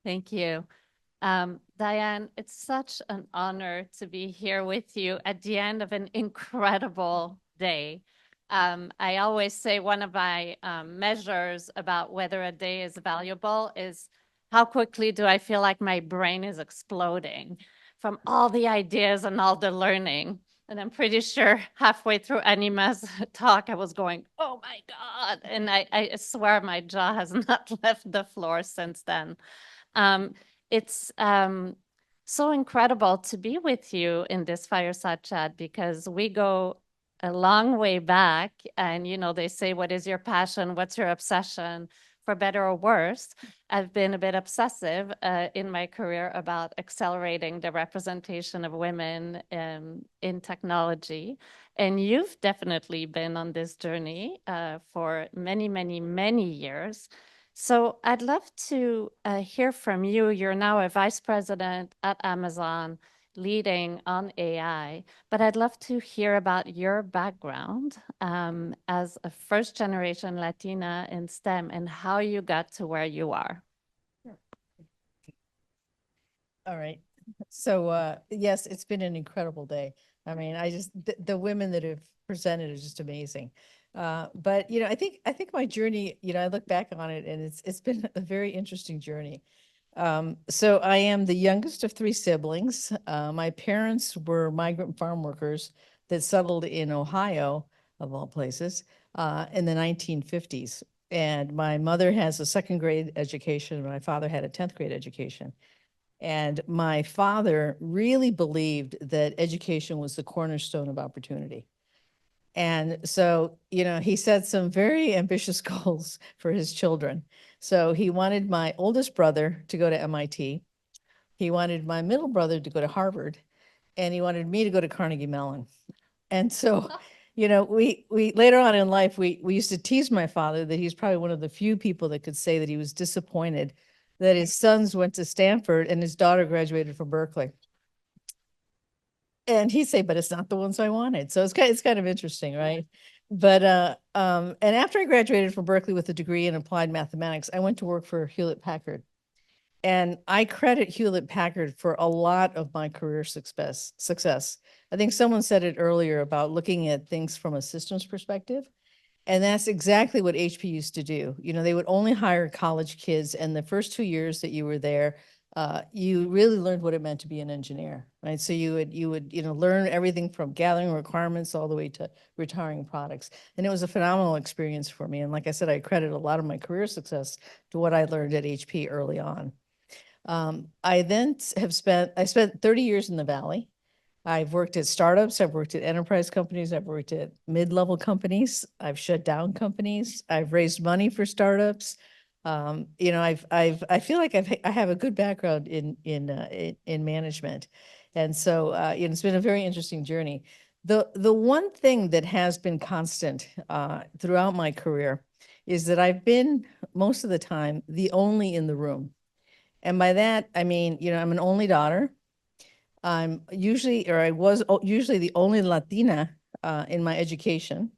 Thank you. Diane, it's such an honor to be here with you at the end of an incredible day. I always say one of my measures about whether a day is valuable is how quickly do I feel like my brain is exploding from all the ideas and all the learning. And I'm pretty sure halfway through Anima's talk, I was going, oh my God. And I swear my jaw has not left the floor since then. Um, it's so incredible to be with you in this fireside chat because we go a long way back. And, you know, they say, what is your passion? What's your obsession? For better or worse, I've been a bit obsessive in my career about accelerating the representation of women in technology. And you've definitely been on this journey for many, many, many years. So I'd love to hear from you. You're now a vice president at Amazon leading on AI, but I'd love to hear about your background as a first generation Latina in STEM and how you got to where you are. All right. So yes, it's been an incredible day. I mean, the women that have presented are just amazing. But I think my journey, I look back on it and it's been a very interesting journey. So I am the youngest of three siblings. My parents were migrant farm workers that settled in Ohio, of all places, in the 1950s. And my mother has a second grade education, and my father had a 10th grade education. And my father really believed that education was the cornerstone of opportunity. And so, he set some very ambitious goals for his children. So he wanted my oldest brother to go to MIT. He wanted my middle brother to go to Harvard, and he wanted me to go to Carnegie Mellon. And so, we later on in life, we used to tease my father that he's probably one of the few people that could say that he was disappointed that his sons went to Stanford and his daughter graduated from Berkeley. And he'd say, but it's not the ones I wanted. So it's kind of interesting, right? And after I graduated from Berkeley with a degree in applied mathematics, I went to work for Hewlett Packard. And I credit Hewlett Packard for a lot of my career success. I think someone said it earlier about looking at things from a systems perspective. And that's exactly what HP used to do. They would only hire college kids, and the first 2 years that you were there, you really learned what it meant to be an engineer, right? So you would learn everything from gathering requirements all the way to retiring products. And it was a phenomenal experience for me. And like I said, I credit a lot of my career success to what I learned at HP early on. I spent 30 years in the Valley. I've worked at startups, I've worked at enterprise companies, I've worked at mid-level companies, I've shut down companies, I've raised money for startups. I feel like I have a good background in management. And so, it's been a very interesting journey. The one thing that has been constant throughout my career is that I've been most of the time the only in the room. And by that, I mean, I'm an only daughter. I was usually the only Latina in my education.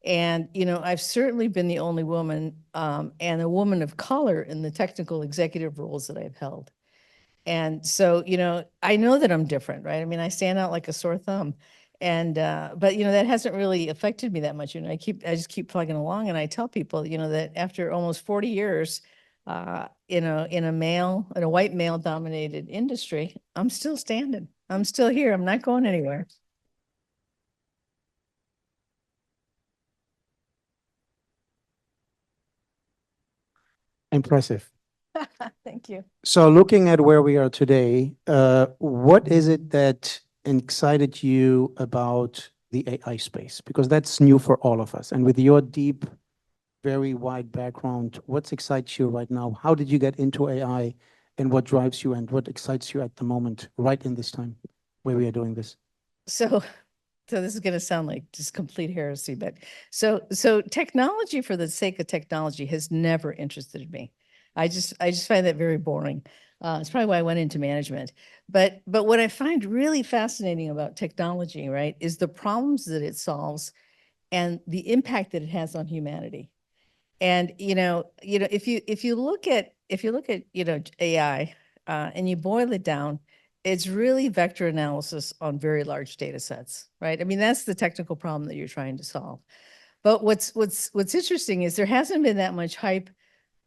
And, I've certainly been the only woman and a woman of color in the technical executive roles that I've held. And so, I know that I'm different, right? I mean, I stand out like a sore thumb. But that hasn't really affected me that much. I just keep plugging along, and I tell people, that after almost 40 years, in a white male dominated industry, I'm still standing. I'm still here. I'm not going anywhere. Impressive. Thank you. So looking at where we are today, what is it that excited you about the AI space? Because that's new for all of us. And with your deep, very wide background, what excites you right now? How did you get into AI, and what drives you and what excites you at the moment, right in this time where we are doing this? So, so this is going to sound like just complete heresy, but so technology for the sake of technology has never interested me. I just find that very boring. It's probably why I went into management. But what I find really fascinating about technology, right, is the problems that it solves and the impact that it has on humanity. And if you look at if you look at, AI, and you boil it down, it's really vector analysis on very large data sets, right? I mean, that's the technical problem that you're trying to solve. But what's interesting is there hasn't been that much hype.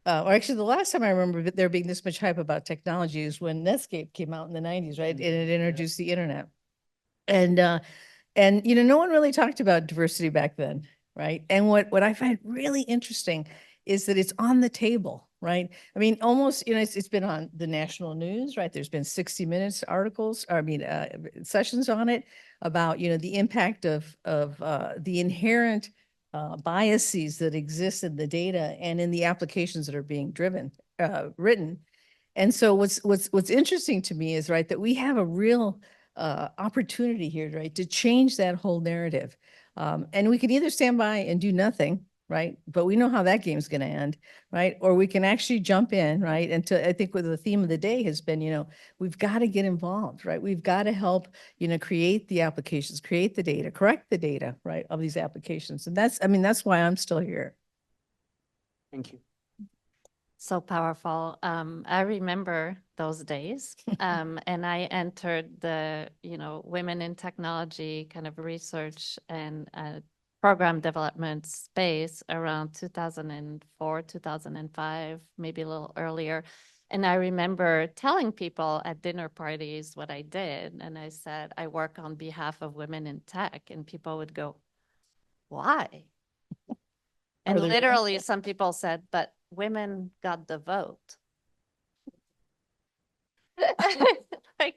Or actually, the last time I remember there being this much hype about technology is when Netscape came out in the 90s, right? And it introduced the internet. And no one really talked about diversity back then, right? And what I find really interesting is that it's on the table, right? I mean, almost, it's been on the national news, right? There's been 60 Minutes articles, sessions on it about, the impact of the inherent biases that exist in the data and in the applications that are being written. And so what's interesting to me is, right, that we have a real opportunity here, right, to change that whole narrative. And we can either stand by and do nothing, right? But we know how that game's going to end, right? Or we can actually jump in, right? And I think what the theme of the day has been, we've got to get involved, right? We've got to help, create the applications, create the data, correct the data, right, of these applications. And that's why I'm still here. Thank you. So powerful. I remember those days. And I entered the, women in technology kind of research and program development space around 2004, 2005, maybe a little earlier. And I remember telling people at dinner parties what I did. And I said, I work on behalf of women in tech. And people would go, why? And literally some people said, but women got the vote. Like,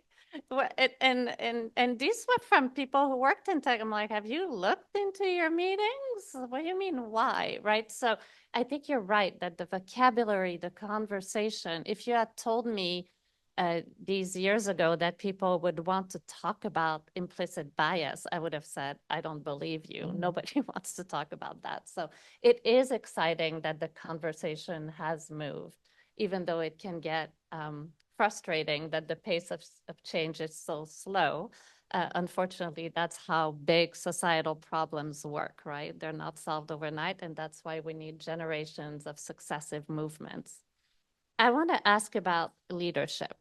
and these were from people who worked in tech. I'm like, have you looked into your meetings? What do you mean, why? Right? So I think you're right that the vocabulary, the conversation, if you had told me these years ago that people would want to talk about implicit bias, I would have said, I don't believe you. Nobody wants to talk about that. So it is exciting that the conversation has moved, even though it can get frustrating that the pace of change is so slow. Unfortunately, that's how big societal problems work, right? They're not solved overnight, and that's why we need generations of successive movements. I want to ask about leadership.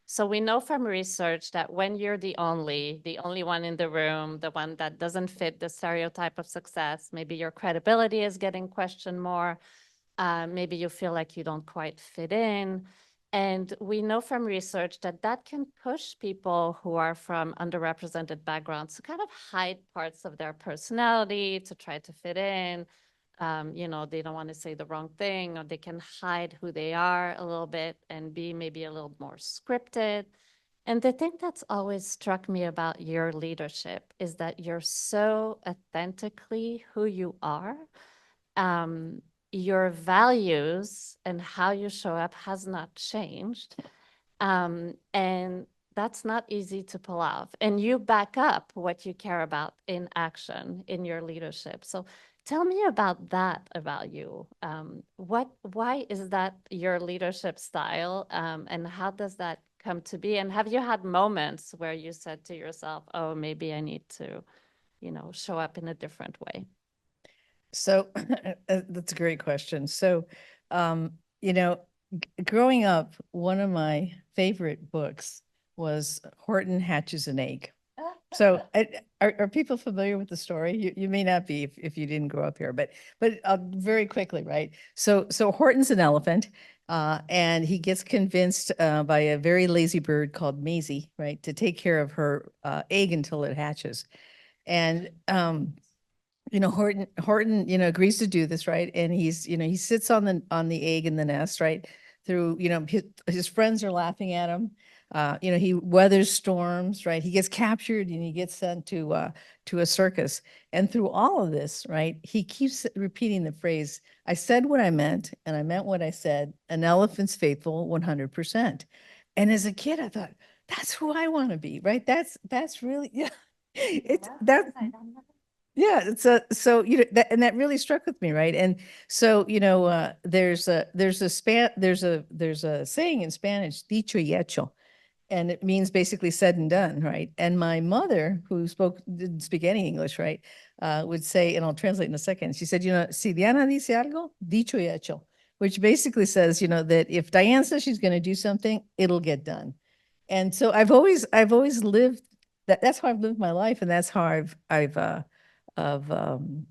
So we know from research that when you're the only one in the room, the one that doesn't fit the stereotype of success, maybe your credibility is getting questioned more. Maybe you feel like you don't quite fit in. And we know from research that that can push people who are from underrepresented backgrounds to kind of hide parts of their personality to try to fit in. They don't want to say the wrong thing, or they can hide who they are a little bit and be maybe a little more scripted. And the thing that's always struck me about your leadership is that you're so authentically who you are. Your values and how you show up has not changed. And that's not easy to pull off. And you back up what you care about in action in your leadership. So tell me about that about you. Why is that your leadership style? And how does that come to be? And have you had moments where you said to yourself, oh, maybe I need to, show up in a different way? So that's a great question. So, growing up, one of my favorite books was Horton Hatches an Egg. So are people familiar with the story? You may not be if you didn't grow up here, but very quickly, right? So Horton's an elephant, and he gets convinced by a very lazy bird called Maisie, right, to take care of her egg until it hatches. And Horton, agrees to do this, right? And he sits on the egg in the nest, right? Through, his friends are laughing at him. He weathers storms, right? He gets captured and he gets sent to a circus. And through all of this, right, he keeps repeating the phrase, I said what I meant and I meant what I said. An elephant's faithful 100%. And as a kid, I thought, that's who I want to be, right? That's really, yeah. Yeah, so that really struck with me, right? And so there's a saying in Spanish, dicho y hecho, and it means basically said and done, right? And my mother, who didn't speak any English, right, would say, and I'll translate in a second. She said, si Diana dice algo, dicho y hecho, which basically says, that if Diane says she's going to do something, it'll get done. And so I've always lived that's how I've lived my life. And that's how I've run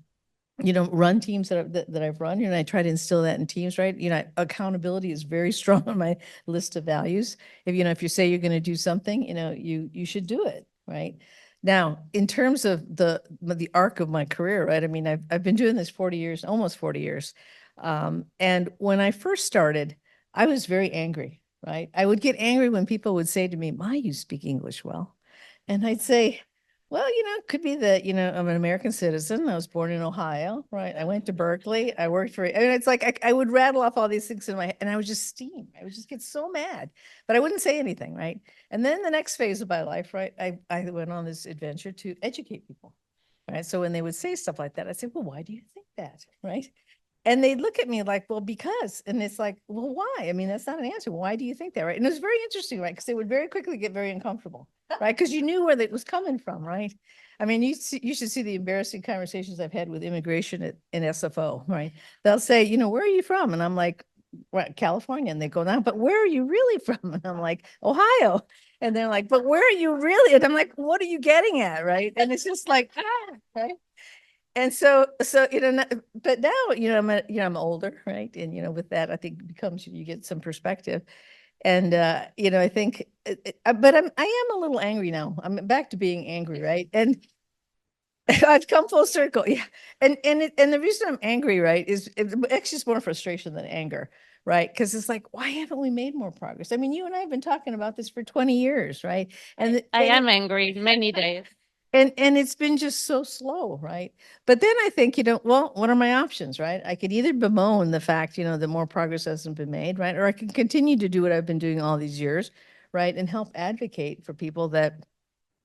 teams that I've run, and I try to instill that in teams, right? Accountability is very strong on my list of values. If you say you're going to do something, you should do it, right? Now, in terms of the arc of my career, right? I mean, I've been doing this 40 years, almost 40 years. And when I first started, I was very angry, right? I would get angry when people would say to me, "My, you speak English well." And I'd say, well, it could be that, I'm an American citizen. I was born in Ohio, right? I went to Berkeley. I worked for, it's like I would rattle off all these things in my head, and I would just steam. I would just get so mad, but I wouldn't say anything, right? And then the next phase of my life, right, I went on this adventure to educate people, right? So when they would say stuff like that, I'd say, well, why do you think that, right? And they'd look at me like, well, because, and it's like, well, why? I mean, that's not an answer. Why do you think that, right? And it was very interesting, right? Because they would very quickly get very uncomfortable, right? Because you knew where it was coming from, right? I mean, you should see the embarrassing conversations I've had with immigration in SFO, right? They'll say, where are you from? And I'm like, well, California. And they go, now, but where are you really from? And I'm like, Ohio. And they're like, but where are you really? And I'm like, what are you getting at, right? And it's just like, right? And so, but now, I'm older, right? And, with that, I think it becomes, you get some perspective. And, I think, but I am a little angry now. I'm back to being angry, right? And I've come full circle. Yeah. And the reason I'm angry, right, is actually it's more frustration than anger, right? Because it's like, why haven't we made more progress? I mean, you and I have been talking about this for 20 years, right? And I am angry many days. And it's been just so slow, right? But then I think, well, what are my options, right? I could either bemoan the fact, that more progress hasn't been made, right? Or I can continue to do what I've been doing all these years, right? And help advocate for people that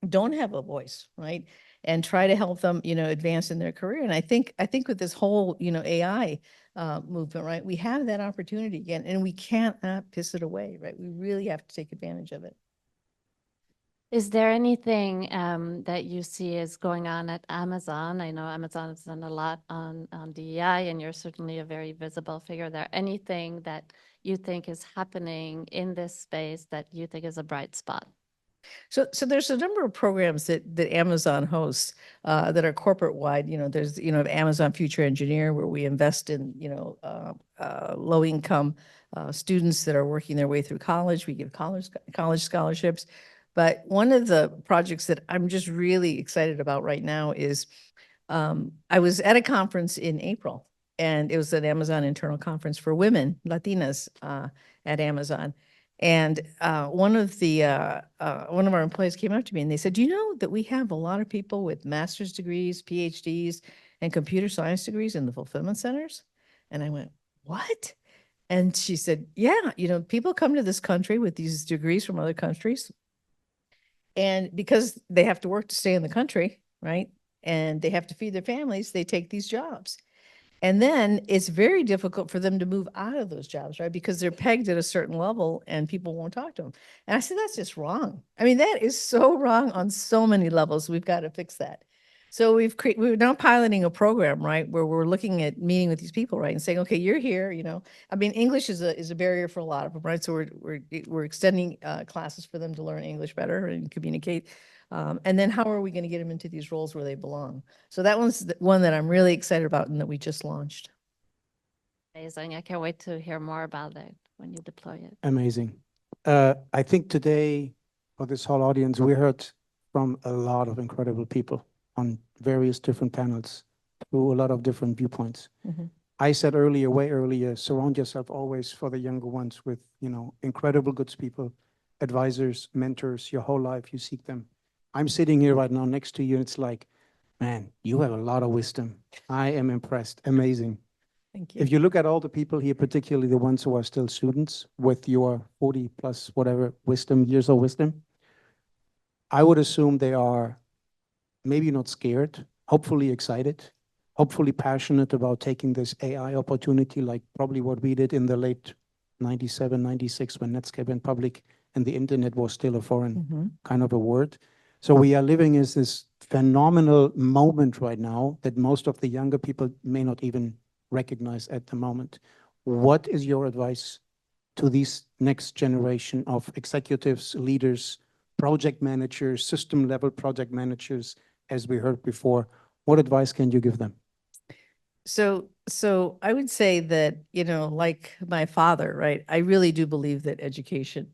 don't have a voice, right? And try to help them, advance in their career. And I think with this whole, AI movement, right? We have that opportunity again, and we can't piss it away, right? We really have to take advantage of it. Is there anything that you see is going on at Amazon? I know Amazon has done a lot on DEI, and you're certainly a very visible figure there. Anything that you think is happening in this space that you think is a bright spot? So there's a number of programs that Amazon hosts that are corporate wide. There's Amazon Future Engineer, where we invest in low income students that are working their way through college. We give college scholarships. But one of the projects that I'm just really excited about right now is I was at a conference in April, and it was an Amazon internal conference for women, Latinas at Amazon. And one of our employees came up to me and they said, "Do you know that we have a lot of people with master's degrees, PhDs, and computer science degrees in the fulfillment centers?" And I went, "What?" And she said, "Yeah, people come to this country with these degrees from other countries. And because they have to work to stay in the country, right? And they have to feed their families, they take these jobs. And then it's very difficult for them to move out of those jobs, right? Because they're pegged at a certain level and people won't talk to them." And I said, that's just wrong. I mean, that is so wrong on so many levels. We've got to fix that. So we're now piloting a program, right, where we're looking at meeting with these people, right, and saying, okay, you're here, I mean, English is a barrier for a lot of them, right? So we're extending classes for them to learn English better and communicate. And then how are we going to get them into these roles where they belong? So that one's the one that I'm really excited about and that we just launched. Amazing. I can't wait to hear more about it when you deploy it. Amazing. I think today, for this whole audience, we heard from a lot of incredible people on various different panels through a lot of different viewpoints. Mhm. I said earlier, way earlier, surround yourself always for the younger ones with, incredible good people, advisors, mentors, your whole life, you seek them. I'm sitting here right now next to you, and it's like, man, you have a lot of wisdom. I am impressed. Amazing. Thank you. If you look at all the people here, particularly the ones who are still students with your 40 plus whatever years of wisdom, I would assume they are maybe not scared, hopefully excited, hopefully passionate about taking this AI opportunity, like probably what we did in the late 97, 96 when Netscape went public and the internet was still a foreign kind of a word. So we are living in this phenomenal moment right now that most of the younger people may not even recognize at the moment. What is your advice to these next generation of executives, leaders, project managers, system level project managers, as we heard before? What advice can you give them? So I would say that, like my father, right? I really do believe that education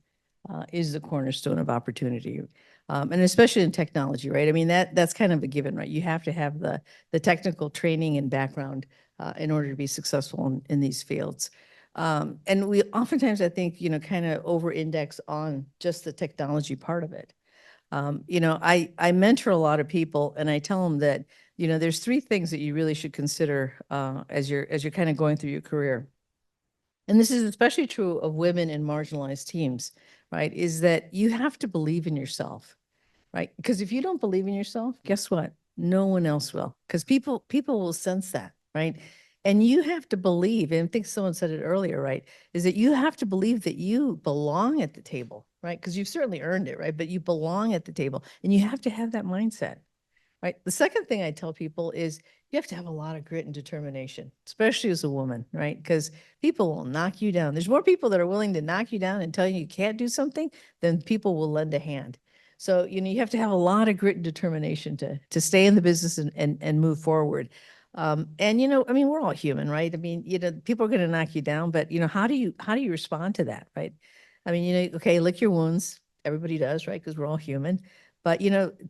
is the cornerstone of opportunity. And especially in technology, right? I mean, that's kind of a given, right? You have to have the technical training and background in order to be successful in these fields. And we oftentimes, I think, kind of over-index on just the technology part of it. I mentor a lot of people, and I tell them that, there's three things that you really should consider as you're kind of going through your career. And this is especially true of women in marginalized teams, right? Is that you have to believe in yourself, right? Because if you don't believe in yourself, guess what? No one else will, because people will sense that, right? And you have to believe, and I think someone said it earlier, right? Is that you have to believe that you belong at the table, right? Because you've certainly earned it, right? But you belong at the table, and you have to have that mindset, right? The second thing I tell people is you have to have a lot of grit and determination, especially as a woman, right? Because people will knock you down. There's more people that are willing to knock you down and tell you can't do something than people will lend a hand. So, you have to have a lot of grit and determination to stay in the business and move forward. And, I mean, we're all human, right? I mean, people are going to knock you down, but, how do you respond to that, right? I mean, okay, lick your wounds. Everybody does, right? Because we're all human. But,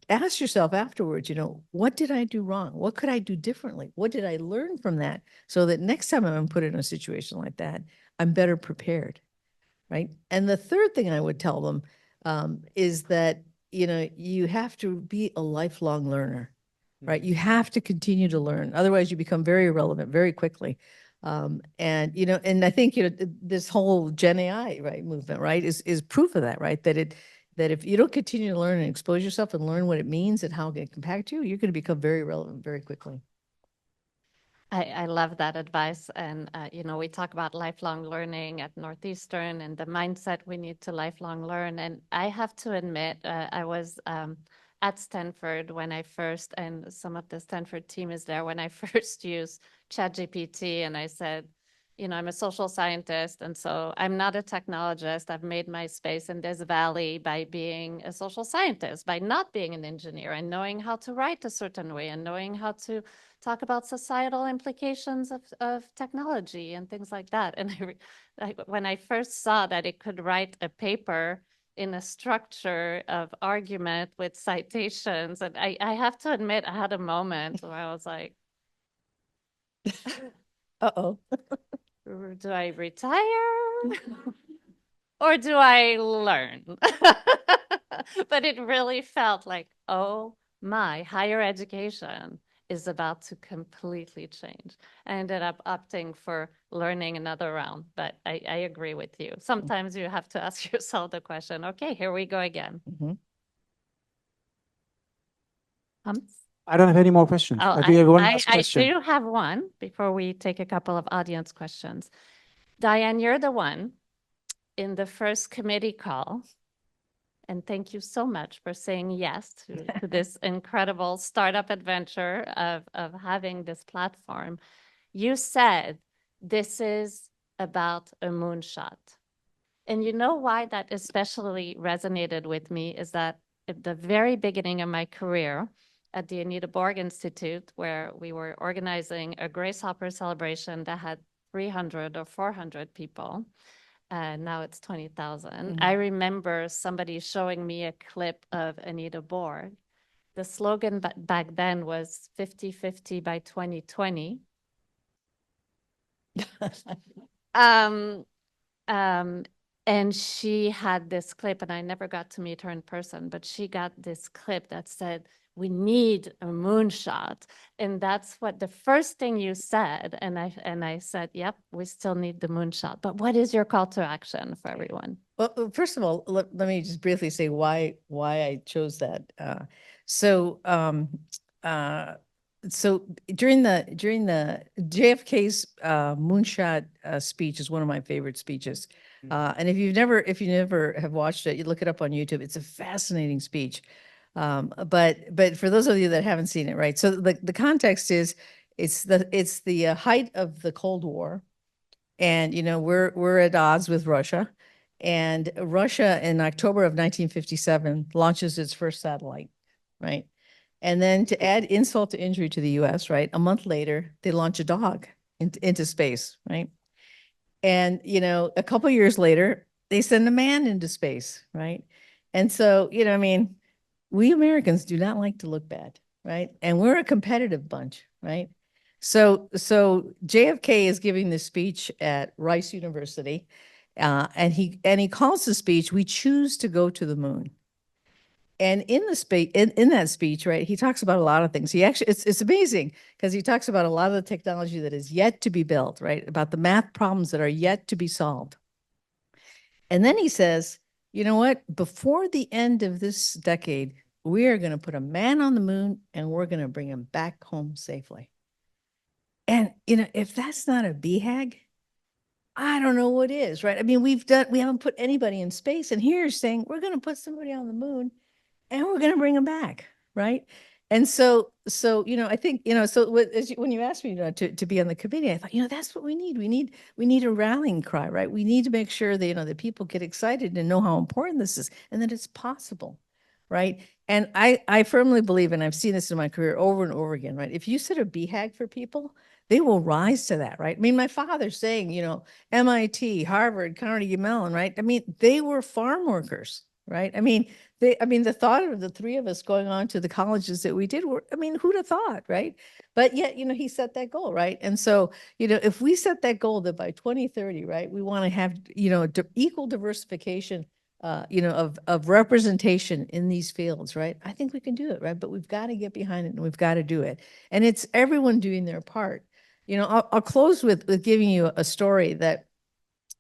ask yourself afterwards, what did I do wrong? What could I do differently? What did I learn from that? So that next time I'm put in a situation like that, I'm better prepared, right? And the third thing I would tell them is that, you have to be a lifelong learner, right? You have to continue to learn. Otherwise, you become very irrelevant very quickly. And I think, this whole Gen AI, right, movement, right, is proof of that, right? That if you don't continue to learn and expose yourself and learn what it means and how it can impact you, you're going to become very relevant very quickly. I love that advice. And, we talk about lifelong learning at Northeastern and the mindset we need to lifelong learn. And I have to admit, I was at Stanford when I first, and some of the Stanford team is there, when I first used ChatGPT, and I said, I'm a social scientist, and so I'm not a technologist. I've made my space in this valley by being a social scientist, by not being an engineer, and knowing how to write a certain way, and knowing how to talk about societal implications of technology and things like that. And when I first saw that it could write a paper in a structure of argument with citations, and I have to admit, I had a moment where I was like, Uh-oh. do I retire or do I learn? But it really felt like, oh my, higher education is about to completely change. I ended up opting for learning another round, but I agree with you. Sometimes you have to ask yourself the question, okay, here we go again. I don't have any more questions. Oh, I do have one last I question. do have one before we take a couple of audience questions. Diane, you're the one in the first committee call, and thank you so much for saying yes to this incredible startup adventure of having this platform. You said this is about a moonshot. And you know why that especially resonated with me is that at the very beginning of my career at the Anita Borg Institute, where we were organizing a Grace Hopper celebration that had 300 or 400 people, now it's 20,000. I remember somebody showing me a clip of Anita Borg. The slogan back then was 50-50 by 2020. And she had this clip, and I never got to meet her in person, but she got this clip that said, we need a moonshot. And that's what the first thing you said. And I said, yep, we still need the moonshot. But what is your call to action for everyone? Well, first of all, let me just briefly say why I chose that. So during the JFK's moonshot speech is one of my favorite speeches. And if you never have watched it, you look it up on YouTube. It's a fascinating speech. But for those of you that haven't seen it, right? So the context is it's the height of the Cold War. And, we're at odds with Russia. And Russia in October of 1957 launches its first satellite, right? And then to add insult to injury to the US, right? A month later, they launch a dog into space, right? And, a couple years later, they send a man into space, right? And so, we Americans do not like to look bad, right? And we're a competitive bunch, right? So JFK is giving this speech at Rice University, and he calls the speech, "We choose to go to the moon." And in the speech, in that speech, right, he talks about a lot of things. He actually, it's amazing because he talks about a lot of the technology that is yet to be built, right? About the math problems that are yet to be solved. And then he says, you know what? Before the end of this decade, we are going to put a man on the moon and we're going to bring him back home safely. And, if that's not a BHAG, I don't know what is, right? I mean, we haven't put anybody in space, and here you're saying we're going to put somebody on the moon and we're going to bring them back, right? And so I think, when you asked me to be on the committee, I thought, that's what we need. We need a rallying cry, right? We need to make sure that, that people get excited and know how important this is and that it's possible, right? And I firmly believe, and I've seen this in my career over and over again, right? If you set a BHAG for people, they will rise to that, right? I mean, my father's saying, MIT, Harvard, Carnegie Mellon, right? I mean, they were farm workers, right? I mean, the thought of the three of us going on to the colleges that we did who'd have thought, right? But yet, he set that goal, right? And so, if we set that goal that by 2030, right, we want to have, equal diversification, of representation in these fields, right? I think we can do it, right? But we've got to get behind it and we've got to do it. And it's everyone doing their part. I'll close with giving you a story that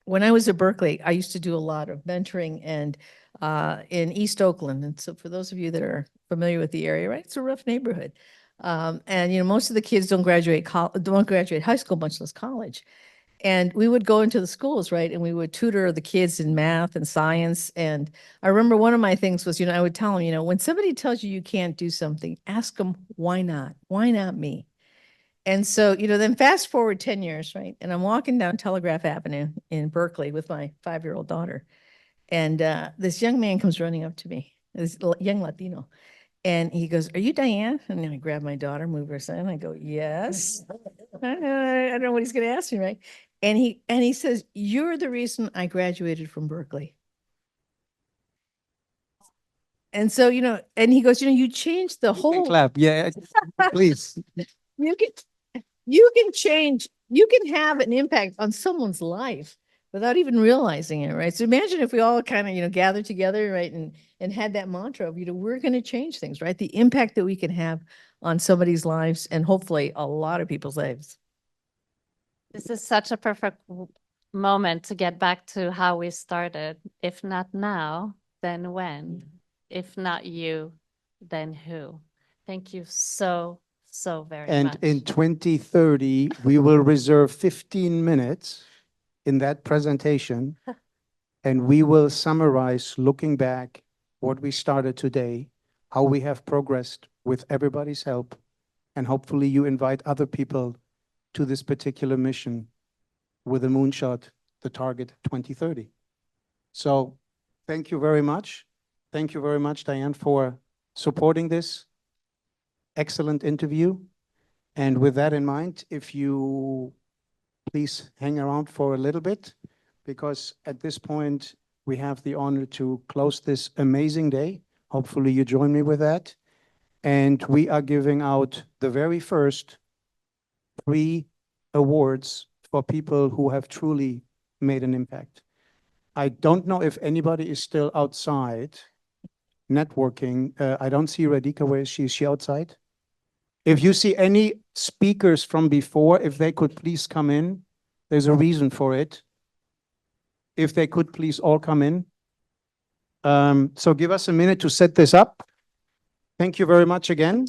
when I was at Berkeley, I used to do a lot of mentoring and in East Oakland. And so for those of you that are familiar with the area, right, it's a rough neighborhood. And, most of the kids don't graduate high school, much less college. And we would go into the schools, right? And we would tutor the kids in math and science. And I remember one of my things was, I would tell them, when somebody tells you you can't do something, ask them, why not? Why not me? And so, then fast forward 10 years, right? And I'm walking down Telegraph Avenue in Berkeley with my 5-year-old daughter. And this young man comes running up to me, this young Latino. And he goes, "Are you Diane?" And then I grab my daughter, move her aside, and I go, "Yes." I don't know what he's going to ask me, right? And he says, "You're the reason I graduated from Berkeley." And so, and he goes, "You changed the whole Clap, yeah, please. You can change, you can have an impact on someone's life without even realizing it, right? So imagine if we all kind of, gathered together, right, and had that mantra of, we're going to change things, right? The impact that we can have on somebody's lives and hopefully a lot of people's lives. This is such a perfect moment to get back to how we started. If not now, then when? If not you, then who? Thank you so very much. And in 2030, we will reserve 15 minutes in that presentation, and we will summarize, looking back, what we started today, how we have progressed with everybody's help, and hopefully you invite other people to this particular mission with a moonshot, the target 2030. So thank you very much. Thank you very much, Diane, for supporting this excellent interview. And with that in mind, if you please hang around for a little bit, because at this point, we have the honor to close this amazing day. Hopefully you join me with that. And we are giving out the very first 3 awards for people who have truly made an impact. I don't know if anybody is still outside networking. I don't see Radhika. Where is she? Is she outside? If you see any speakers from before, if they could please come in. There's a reason for it. If they could please all come in. So give us a minute to set this up. Thank you very much again.